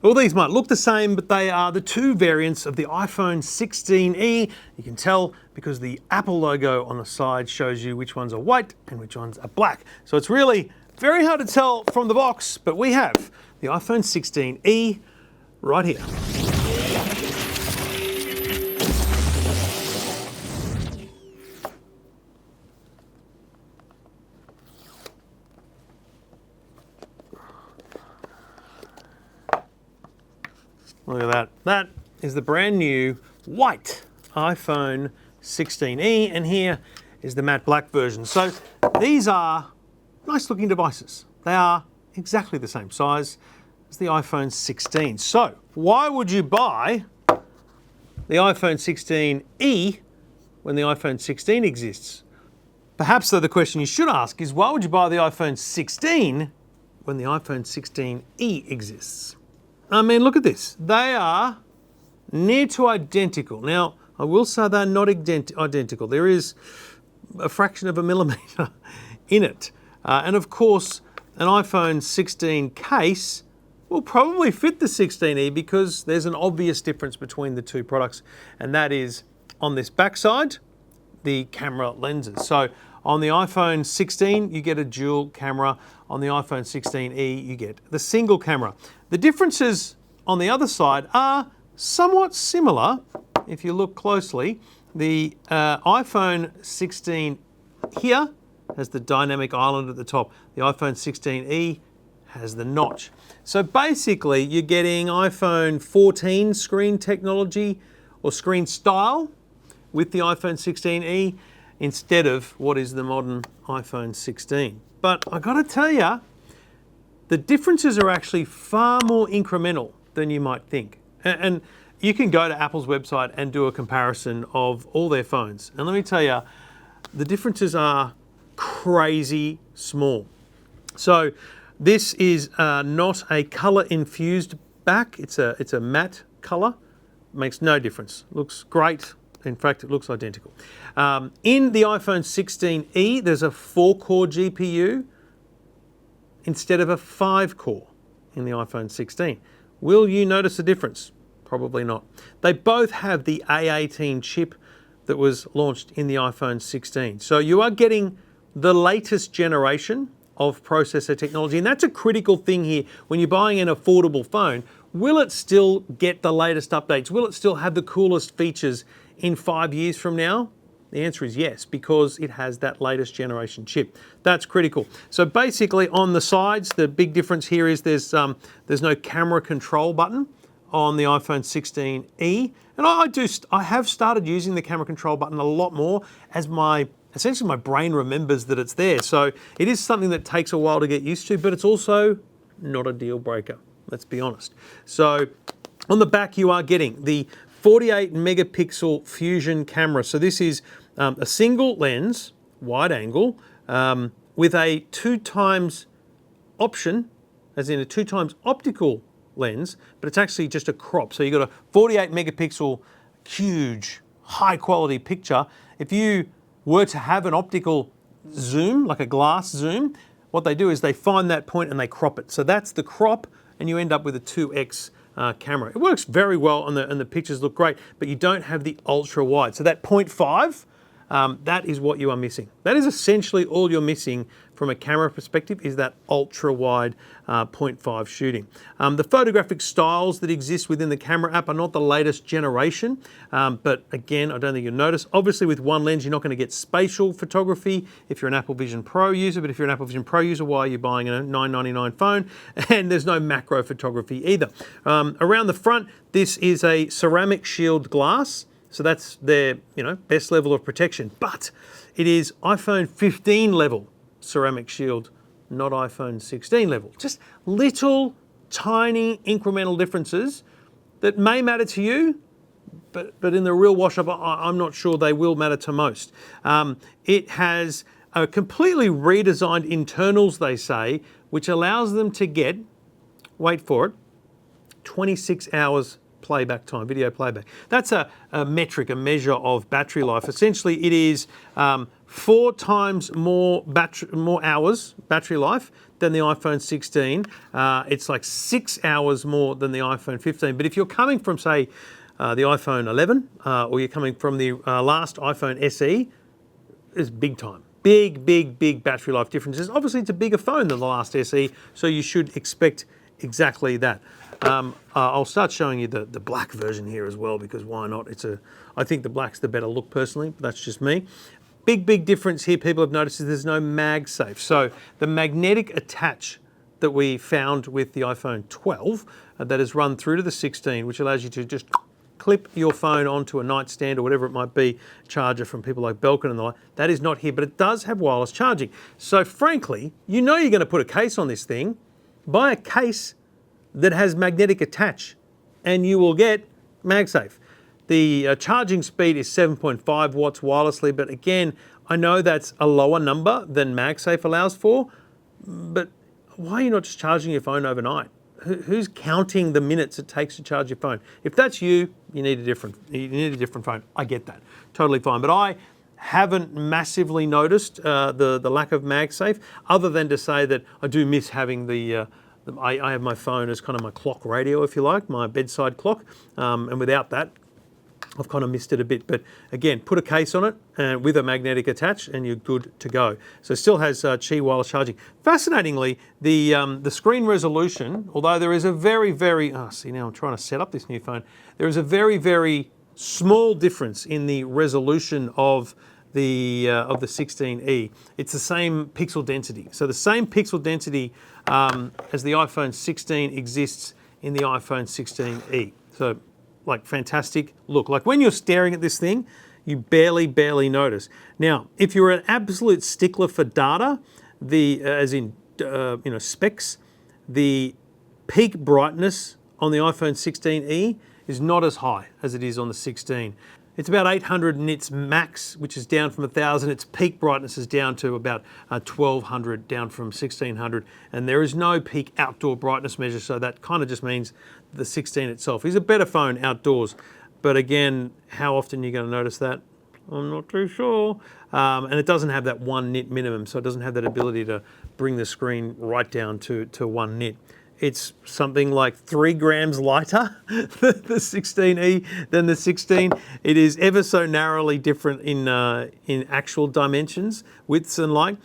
Well, these might look the same, but they are the two variants of the iPhone 16e. You can tell because the Apple logo on the side shows you which ones are white and which ones are black. So it's really very hard to tell from the box, but we have the iPhone 16e right here. Look at that. That is the brand new white iPhone 16e, and here is the matte black version. So these are nice looking devices. They are exactly the same size as the iPhone 16. So why would you buy the iPhone 16e when the iPhone 16 exists? Perhaps though the question you should ask is, why would you buy the iPhone 16 when the iPhone 16e exists? I mean, look at this. They are near to identical. Now, I will say they're not identical. There is a fraction of a millimetre in it. And of course, an iPhone 16 case will probably fit the 16e because there's an obvious difference between the two products. And that is on this backside, the camera lenses. So on the iPhone 16, you get a dual camera. On the iPhone 16e, you get the single camera. The differences on the other side are somewhat similar. If you look closely, the iPhone 16 here has the dynamic island at the top. The iPhone 16e has the notch. So basically, you're getting iPhone 14 screen technology or screen style with the iPhone 16e instead of what is the modern iPhone 16. But I gotta tell you, the differences are actually far more incremental than you might think. And you can go to Apple's website and do a comparison of all their phones. And let me tell you, the differences are crazy small. So this is not a color infused back. It's a matte color. Makes no difference. Looks great. In fact, it looks identical. In the iPhone 16e, there's a 4-core GPU instead of a 5-core in the iPhone 16. Will you notice a difference? Probably not. They both have the A18 chip that was launched in the iPhone 16. So you are getting the latest generation of processor technology, and that's a critical thing here when you're buying an affordable phone. Will it still get the latest updates? Will it still have the coolest features in 5 years from now? The answer is yes, because it has that latest generation chip. That's critical. So basically on the sides, the big difference here is there's no camera control button on the iPhone 16e. And I have started using the camera control button a lot more as essentially my brain remembers that it's there. So it is something that takes a while to get used to, but it's also not a deal breaker, let's be honest. So on the back, you are getting the 48 megapixel fusion camera. So this is a single lens, wide angle, with a 2 times option, as in a 2 times optical lens, but it's actually just a crop. So you've got a 48 megapixel, huge, high quality picture. If you were to have an optical zoom, like a glass zoom, what they do is they find that point and they crop it. So that's the crop, and you end up with a 2x camera. It works very well and the pictures look great, but you don't have the ultra wide. So that 0.5, that is what you are missing. That is essentially all you're missing from a camera perspective, is that ultra wide 0.5 shooting. The photographic styles that exist within the camera app are not the latest generation, but again, I don't think you'll notice. Obviously with one lens, you're not going to get spatial photography if you're an Apple Vision Pro user, but if you're an Apple Vision Pro user, why are you buying a $999 phone? And there's no macro photography either. Around the front, this is a ceramic shield glass. So that's their best level of protection, but it is iPhone 15 level ceramic shield, not iPhone 16 level. Just little tiny incremental differences that may matter to you, but in the real wash-up, I'm not sure they will matter to most. It has a completely redesigned internals, they say, which allows them to get, wait for it, 26 hours playback time, video playback. That's a metric, a measure of battery life. Essentially, it is 4 times more hours battery life than the iPhone 16. It's like 6 hours more than the iPhone 15. But if you're coming from, say, the iPhone 11, or you're coming from the last iPhone SE, it's big time. Big battery life differences. Obviously, it's a bigger phone than the last SE, so you should expect exactly that. I'll start showing you the black version here as well, because why not? I think the black's the better look personally, but that's just me. Big difference here people have noticed is there's no MagSafe. So the magnetic attach that we found with the iPhone 12 that is run through to the 16, which allows you to just clip your phone onto a nightstand or whatever it might be, charger from people like Belkin and the like, that is not here, but it does have wireless charging. So frankly, you know you're going to put a case on this thing, buy a case that has magnetic attach and you will get MagSafe. The charging speed is 7.5 watts wirelessly, but again, I know that's a lower number than MagSafe allows for, but why are you not just charging your phone overnight? Who's counting the minutes it takes to charge your phone? If that's you, you need a different phone. I get that, totally fine. But I haven't massively noticed the lack of MagSafe, other than to say that I do miss having I have my phone as kind of my clock radio, if you like, my bedside clock, and without that, I've kind of missed it a bit. But again, put a case on it and with a magnetic attach and you're good to go. So it still has Qi wireless charging. Fascinatingly, the screen resolution, although there is a very, see now I'm trying to set up this new phone, there is a very small difference in the resolution of the 16E. It's the same pixel density. So the same pixel density as the iPhone 16 exists in the iPhone 16E. So like fantastic look. Like when you're staring at this thing, you barely notice. Now, if you're an absolute stickler for data, as in specs, the peak brightness on the iPhone 16E is not as high as it is on the 16. It's about 800 nits max, which is down from 1,000. Its peak brightness is down to about 1,200, down from 1,600. And there is no peak outdoor brightness measure, so that kind of just means the 16 itself is a better phone outdoors. But again, how often are you going to notice that? I'm not too sure. And it doesn't have that 1 nit minimum, so it doesn't have that ability to bring the screen right down to 1 nit. It's something like 3 grams lighter, the 16E, than the 16. It is ever so narrowly different in actual dimensions, widths and like.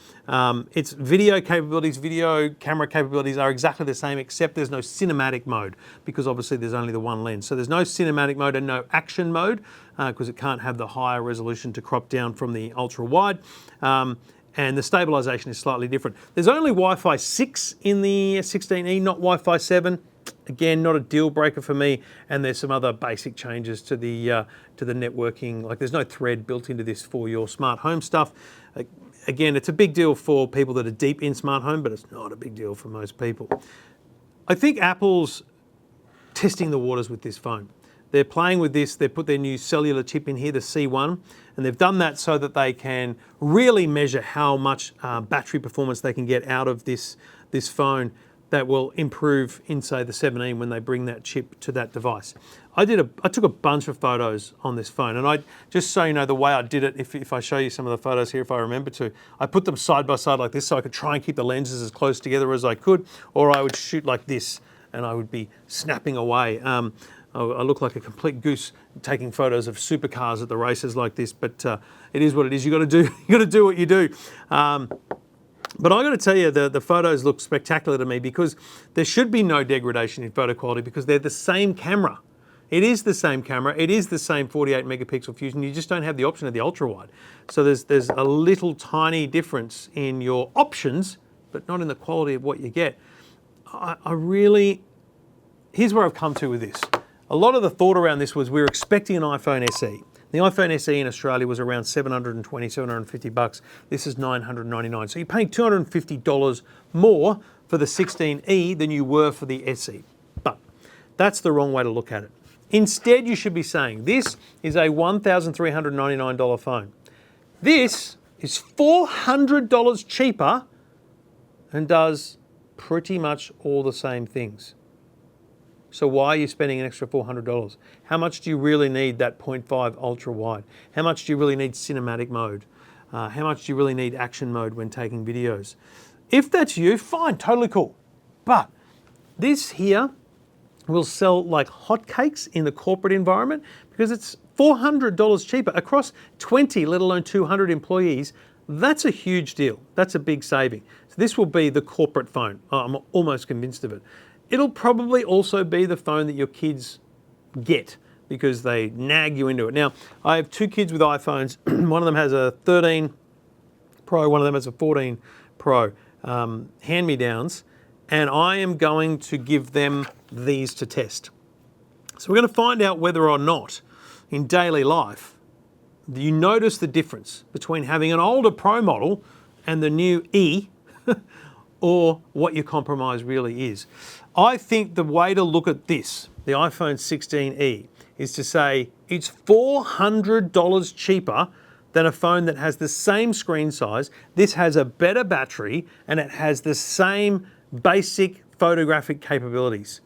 Its video camera capabilities are exactly the same, except there's no cinematic mode, because obviously there's only the one lens. So there's no cinematic mode and no action mode, because it can't have the higher resolution to crop down from the ultra wide. And the stabilization is slightly different. There's only Wi-Fi 6 in the 16E, not Wi-Fi 7. Again, not a deal breaker for me. And there's some other basic changes to the networking. Like there's no thread built into this for your smart home stuff. Again, it's a big deal for people that are deep in smart home, but it's not a big deal for most people. I think Apple's testing the waters with this phone. They're playing with this. They put their new cellular chip in here, the C1, and they've done that so that they can really measure how much battery performance they can get out of this phone that will improve in, say, the 17 when they bring that chip to that device. I took a bunch of photos on this phone, and just so you know the way I did it, if I show you some of the photos here, if I remember to, I put them side by side like this so I could try and keep the lenses as close together as I could, or I would shoot like this and I would be snapping away. I look like a complete goose taking photos of supercars at the races like this, but it is what it is. You got to do what you do. But I got to tell you, the photos look spectacular to me, because there should be no degradation in photo quality, because they're the same camera. It is the same camera. It is the same 48 megapixel fusion. You just don't have the option of the ultra wide. So there's a little tiny difference in your options, but not in the quality of what you get. Here's where I've come to with this. A lot of the thought around this was we were expecting an iPhone SE. The iPhone SE in Australia was around $720, $750. This is $999. So you're paying $250 more for the 16E than you were for the SE. But that's the wrong way to look at it. Instead, you should be saying this is a $1,399 phone. This is $400 cheaper and does pretty much all the same things. So why are you spending an extra $400? How much do you really need that 0.5 ultra wide? How much do you really need cinematic mode? How much do you really need action mode when taking videos? If that's you, fine, totally cool. But this here will sell like hotcakes in the corporate environment because it's $400 cheaper across 20, let alone 200 employees. That's a huge deal. That's a big saving. So this will be the corporate phone. I'm almost convinced of it. It'll probably also be the phone that your kids get because they nag you into it. Now, I have 2 kids with iPhones. One of them has a 13 Pro, one of them has a 14 Pro, hand-me-downs, and I am going to give them these to test. So we're going to find out whether or not in daily life you notice the difference between having an older Pro model and the new E or what your compromise really is. I think the way to look at this, the iPhone 16e, is to say it's $400 cheaper than a phone that has the same screen size. This has a better battery and it has the same basic photographic capabilities.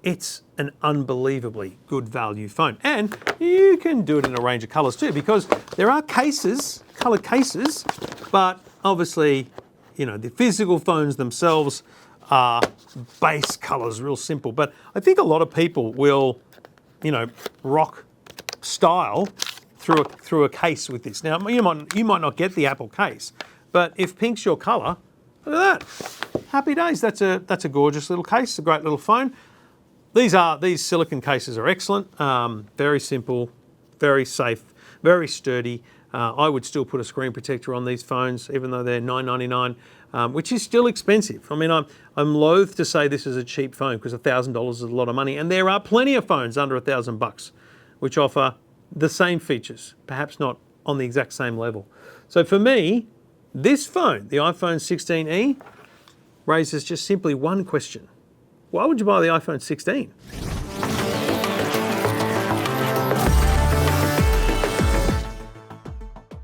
It's an unbelievably good value phone. And you can do it in a range of colors too, because there are cases, color cases, but obviously, you know, the physical phones themselves are base colors, real simple. But I think a lot of people will, you know, rock style through a case with this. Now, you might not get the Apple case, but if pink's your color, look at that. Happy days. That's a gorgeous little case, a great little phone. These silicon cases are excellent, very simple, very safe, very sturdy. I would still put a screen protector on these phones, even though they're $999, which is still expensive. I mean, I'm loath to say this is a cheap phone because $1,000 is a lot of money, and there are plenty of phones under $1,000 which offer the same features, perhaps not on the exact same level. So for me, this phone, the iPhone 16e, raises just simply one question. Why would you buy the iPhone 16?